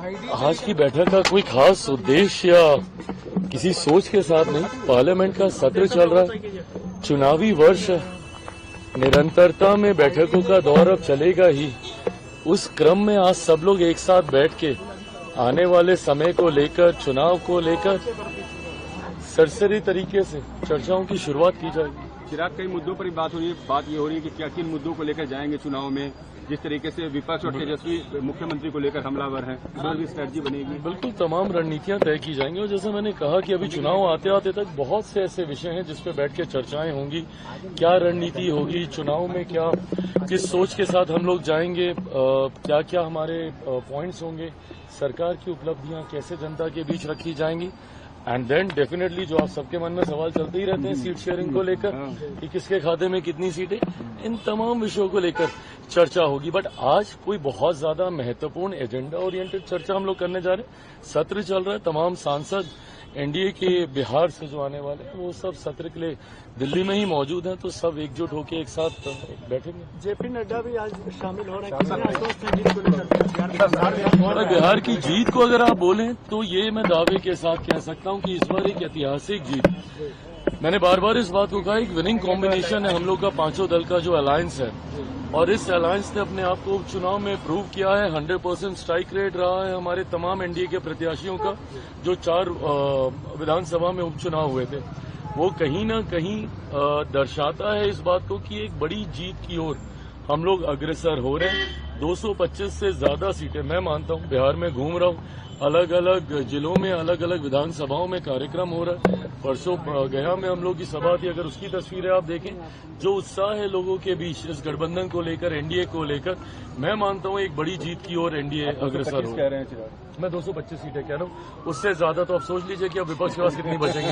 आज की बैठक का कोई खास उद्देश्य या किसी सोच के साथ नहीं। पार्लियामेंट का सत्र चल रहा है, चुनावी वर्ष है, निरंतरता में बैठकों का दौर अब चलेगा ही। उस क्रम में आज सब लोग एक साथ बैठ के आने वाले समय को लेकर, चुनाव को लेकर सरसरी तरीके से चर्चाओं की शुरुआत की जाएगी। चिराग, कई मुद्दों पर बात ये हो रही है कि क्या किन मुद्दों को लेकर जाएंगे चुनाव में। जिस तरीके से विपक्ष और तेजस्वी मुख्यमंत्री को लेकर हमलावर हैं, भी स्ट्रेटजी बनेगी। बिल्कुल तमाम रणनीतियां तय की जाएंगी और जैसे मैंने कहा कि अभी चुनाव आते आते तक बहुत से ऐसे विषय हैं जिस पे बैठ के चर्चाएं होंगी। क्या रणनीति होगी चुनाव में, क्या किस सोच के साथ हम लोग जाएंगे, क्या क्या हमारे पॉइंट्स होंगे, सरकार की उपलब्धियां कैसे जनता के बीच रखी जाएंगी। एंड देन डेफिनेटली जो आप सबके मन में सवाल चलते ही रहते हैं सीट शेयरिंग को लेकर कि किसके खाते में कितनी सीटें, इन तमाम विषयों को लेकर चर्चा होगी। बट आज कोई बहुत ज्यादा महत्वपूर्ण एजेंडा ओरिएंटेड चर्चा हम लोग करने जा रहे हैं। सत्र चल रहा है, तमाम सांसद एनडीए के बिहार से जो आने वाले हैं वो सब सत्र के लिए दिल्ली में ही मौजूद हैं, तो सब एकजुट होकर एक साथ बैठेंगे। जेपी नड्डा भी आज शामिल हो रहे हैं। बिहार की जीत को अगर आप बोलें तो ये मैं दावे के साथ कह सकता हूं कि इस बार एक ऐतिहासिक जीत। मैंने बार बार इस बात को कहा, एक विनिंग कॉम्बिनेशन है हम लोग का, पांचों दल का जो अलायंस है, और इस अलायंस ने अपने आप को उपचुनाव में प्रूव किया है। 100% स्ट्राइक रेट रहा है हमारे तमाम एनडीए के प्रत्याशियों का। जो 4 विधानसभा में उपचुनाव हुए थे वो कहीं न कहीं दर्शाता है इस बात को कि एक बड़ी जीत की ओर हम लोग अग्रसर हो रहे हैं। 225 से ज्यादा सीटें मैं मानता हूं। बिहार में घूम रहा हूं, अलग अलग जिलों में अलग अलग विधानसभाओं में कार्यक्रम हो रहा है। परसों गया में हम लोग की सभा थी, अगर उसकी तस्वीरें आप देखें, जो उत्साह है लोगों के बीच इस गठबंधन को लेकर, एनडीए को लेकर, मैं मानता हूं एक बड़ी जीत की ओर एनडीए अग्रसर हो। कह रहे हैं मैं 225 सीटें कह रहा हूं, उससे ज्यादा तो आप सोच लीजिए कि अब विपक्ष के पास कितनी बचेंगी।